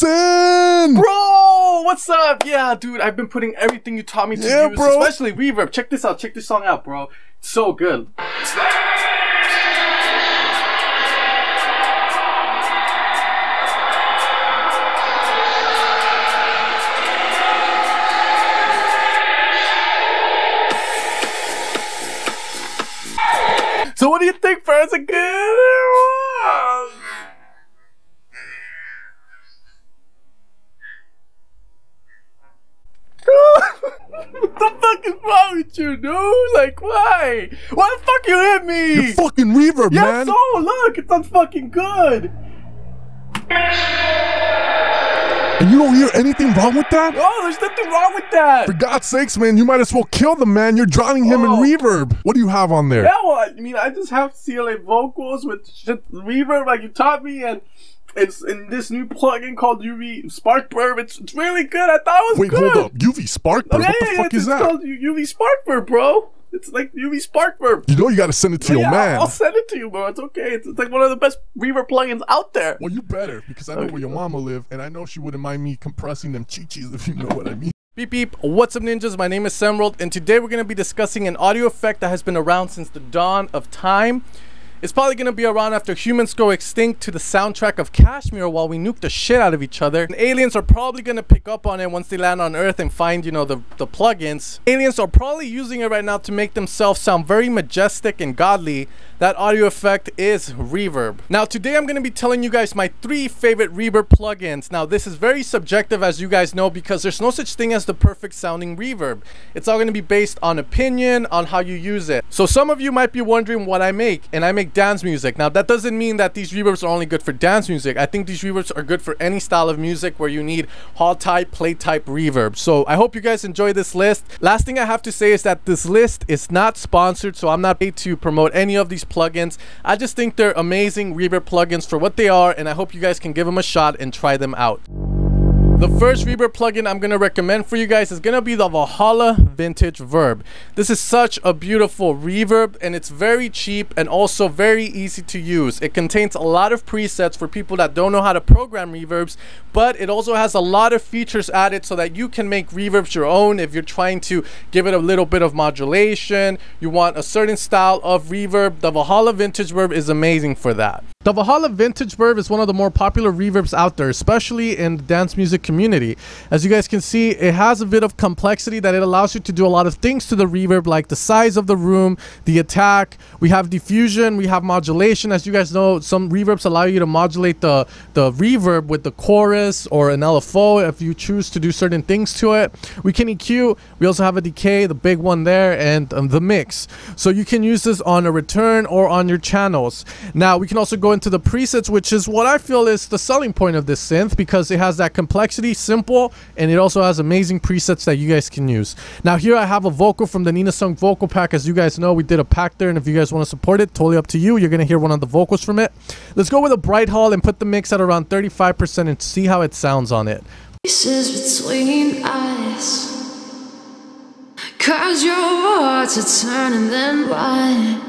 Sin! Bro, what's up? Yeah, dude, I've been putting everything you taught me to use, bro. especially Reverb. Check this out. Check this song out, bro. It's so good. So what do you think, bro? Is it good? What the fuck is wrong with you, dude? Like, why? Why the fuck you hit me? You're fucking Reverb, yeah, man. So look, it's not fucking good. And you don't hear anything wrong with that? Oh, there's nothing wrong with that. For God's sakes, man, you might as well kill the man. You're drowning him in reverb. What do you have on there? Yeah, well, I mean, I just have CLA vocals with shit reverb like you taught me, and it's in this new plugin called UV Spark Verb. It's really good. I thought it was good. Wait, hold up. UV Spark Verb? What the fuck is that? It's called UV Spark Verb, bro. It's like UV Spark Verb. You know you gotta send it to your man. I'll send it to you, bro. It's okay. It's like one of the best reverb plugins out there. Well, you better, because I know where your mama live, and I know she wouldn't mind me compressing them chi-chis, if you know what I mean. Beep beep, what's up ninjas? My name is Semrold, and today we're going to be discussing an audio effect that has been around since the dawn of time. It's probably going to be around after humans go extinct to the soundtrack of Kashmir while we nuke the shit out of each other. And aliens are probably going to pick up on it once they land on Earth and find, you know, the plugins. Aliens are probably using it right now to make themselves sound very majestic and godly. That audio effect is reverb. Now today I'm going to be telling you guys my 3 favorite reverb plugins. Now this is very subjective, as you guys know, because there's no such thing as the perfect sounding reverb. It's all going to be based on opinion, on how you use it. So some of you might be wondering what I make, and I make dance music. Now that doesn't mean that these reverbs are only good for dance music. I think these reverbs are good for any style of music where you need hall type, plate type reverb. So I hope you guys enjoy this list. Last thing I have to say is that this list is not sponsored, so I'm not paid to promote any of these plugins. I just think they're amazing reverb plugins for what they are, and I hope you guys can give them a shot and try them out. The first reverb plugin I'm going to recommend for you guys is going to be the Valhalla Vintage Verb. This is such a beautiful reverb, and it's very cheap and also very easy to use. It contains a lot of presets for people that don't know how to program reverbs, but it also has a lot of features added so that you can make reverbs your own. If you're trying to give it a little bit of modulation, you want a certain style of reverb, the Valhalla Vintage Verb is amazing for that. The Valhalla Vintage Verb is one of the more popular reverbs out there, especially in the dance music community. As you guys can see, it has a bit of complexity that it allows you to do a lot of things to the reverb, like the size of the room, the attack. We have diffusion, we have modulation. As you guys know, some reverbs allow you to modulate the reverb with the chorus or an LFO if you choose to do certain things to it. We can EQ. We also have a decay, the big one there, and the mix. So you can use this on a return or on your channels. Now we can also go into the presets, which is what I feel is the selling point of this synth, because it has that complexity, simple, and it also has amazing presets that you guys can use. Now here I have a vocal from the Nina Sung vocal pack. As you guys know, we did a pack there, and if you guys want to support it, totally up to you. You're gonna hear one of the vocals from it. Let's go with a bright hall and put the mix at around 35% and see how it sounds on it. Pieces between eyes, 'cause your hearts are turning then white.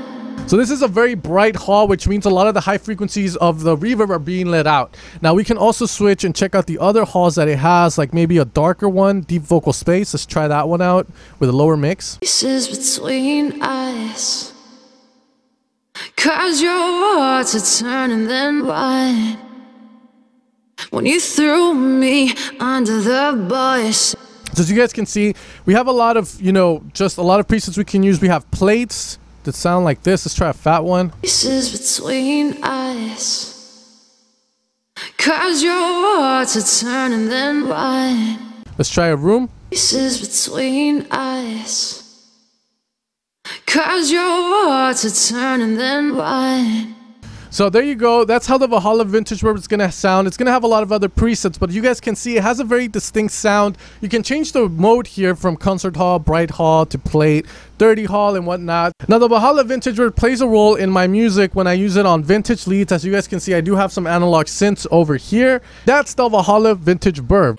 So this is a very bright hall, which means a lot of the high frequencies of the reverb are being let out. Now we can also switch and check out the other halls that it has, like maybe a darker one, deep vocal space. Let's try that one out with a lower mix. Pieces between eyes, 'cause your hearts are turning then white. When you threw me under the bus. So as you guys can see, we have a lot of, you know, just a lot of presets we can use. We have plates that sound like this. Let's try a fat one. Pieces between eyes, 'cause your hearts are turning then white. Let's try a room. Pieces between eyes, 'cause your hearts are turning then white. So there you go. That's how the Valhalla Vintage Verb is going to sound. It's going to have a lot of other presets, but you guys can see it has a very distinct sound. You can change the mode here from concert hall, bright hall, to plate, 30 hall, and whatnot. Now the Valhalla Vintage Verb plays a role in my music when I use it on vintage leads. As you guys can see, I do have some analog synths over here. That's the Valhalla Vintage Verb.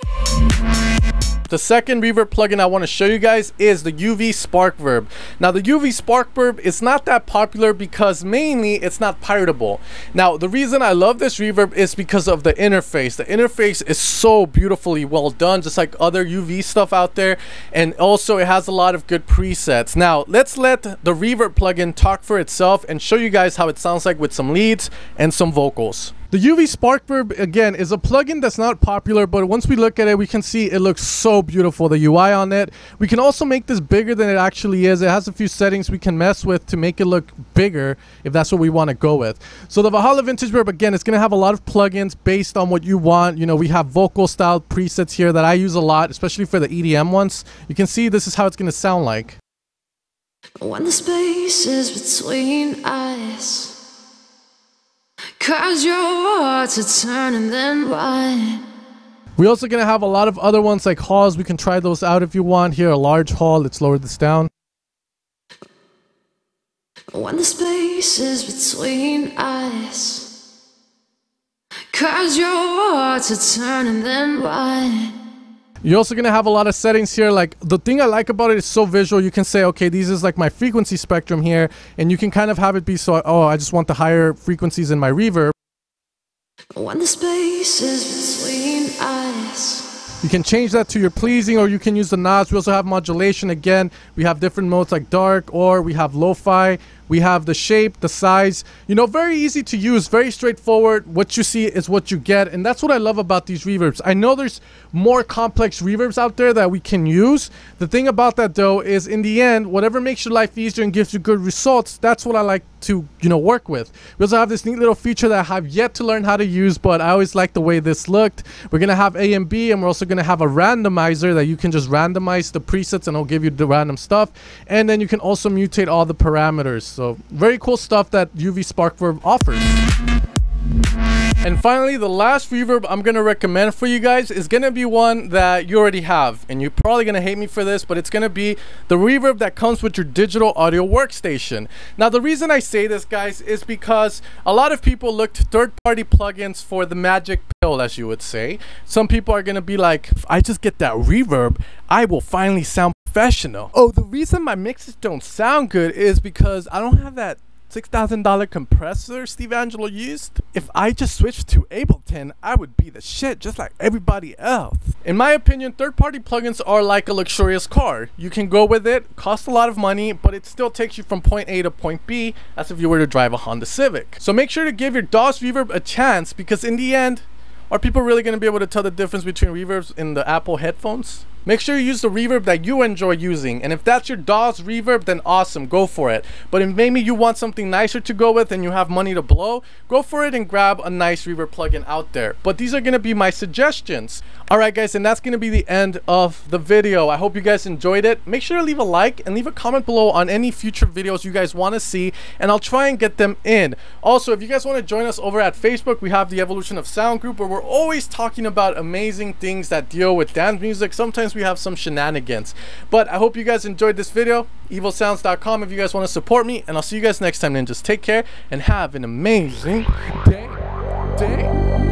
the second reverb plugin I want to show you guys is the UV Spark Verb. Now the UV Spark Verb is not that popular because mainly it's not piratable. Now the reason I love this reverb is because of the interface. The interface is so beautifully well done, just like other UV stuff out there, and also it has a lot of good presets. Now let's let the reverb plugin talk for itself and show you guys how it sounds like with some leads and some vocals. The UV Spark Verb, again, is a plugin that's not popular, but once we look at it, we can see it looks so beautiful, the UI on it. We can also make this bigger than it actually is. It has a few settings we can mess with to make it look bigger if that's what we want to go with. So the Valhalla Vintage Verb, again, it's going to have a lot of plugins based on what you want. You know, we have vocal style presets here that I use a lot, especially for the EDM ones. You can see this is how it's going to sound like. When the space is between us, 'cause your hearts are turning then wide. We're also going to have a lot of other ones like halls. We can try those out if you want. Here, a large hall. Let's lower this down. When the space is between us, 'cause your hearts are turning then wide. You're also going to have a lot of settings here. Like, the thing I like about it is so visual. You can say, okay, these is like my frequency spectrum here, and you can kind of have it be so, oh, I just want the higher frequencies in my reverb. When the space is between us, you can change that to your pleasing, or you can use the knobs. We also have modulation. Again, we have different modes like dark, or we have lo-fi. We have the shape, the size, you know, very easy to use, very straightforward. What you see is what you get. And that's what I love about these reverbs. I know there's more complex reverbs out there that we can use. The thing about that though is in the end, whatever makes your life easier and gives you good results, that's what I like to, you know, work with. We also have this neat little feature that I have yet to learn how to use, but I always like the way this looked. We're going to have A and B, and we're also going to have a randomizer that you can just randomize the presets and it'll give you the random stuff. And then you can also mutate all the parameters. So very cool stuff that UV Spark Verb offers. And finally, the last reverb I'm going to recommend for you guys is going to be one that you already have. And you're probably going to hate me for this, but it's going to be the reverb that comes with your digital audio workstation. Now, the reason I say this, guys, is because a lot of people look to third-party plugins for the magic pill, as you would say. Some people are going to be like, if I just get that reverb, I will finally sound professional. Oh, the reason my mixes don't sound good is because I don't have that $6,000 compressor Steve Angelo used. If I just switched to Ableton, I would be the shit just like everybody else. In my opinion, third-party plugins are like a luxurious car. You can go with it, cost a lot of money, but it still takes you from point A to point B as if you were to drive a Honda Civic. So make sure to give your DAW's reverb a chance, because in the end, are people really going to be able to tell the difference between reverbs in the Apple headphones? Make sure you use the reverb that you enjoy using, and if that's your DAW's reverb, then awesome, go for it. But if maybe you want something nicer to go with and you have money to blow, go for it and grab a nice reverb plugin out there. But these are going to be my suggestions. Alright guys, and that's going to be the end of the video. I hope you guys enjoyed it. Make sure to leave a like and leave a comment below on any future videos you guys want to see, and I'll try and get them in. Also, if you guys want to join us over at Facebook, we have the Evolution of Sound group, where we're always talking about amazing things that deal with dance music. Sometimes we have some shenanigans. But I hope you guys enjoyed this video. evilsounds.com if you guys want to support me, and I'll see you guys next time, ninjas. Take care and have an amazing day.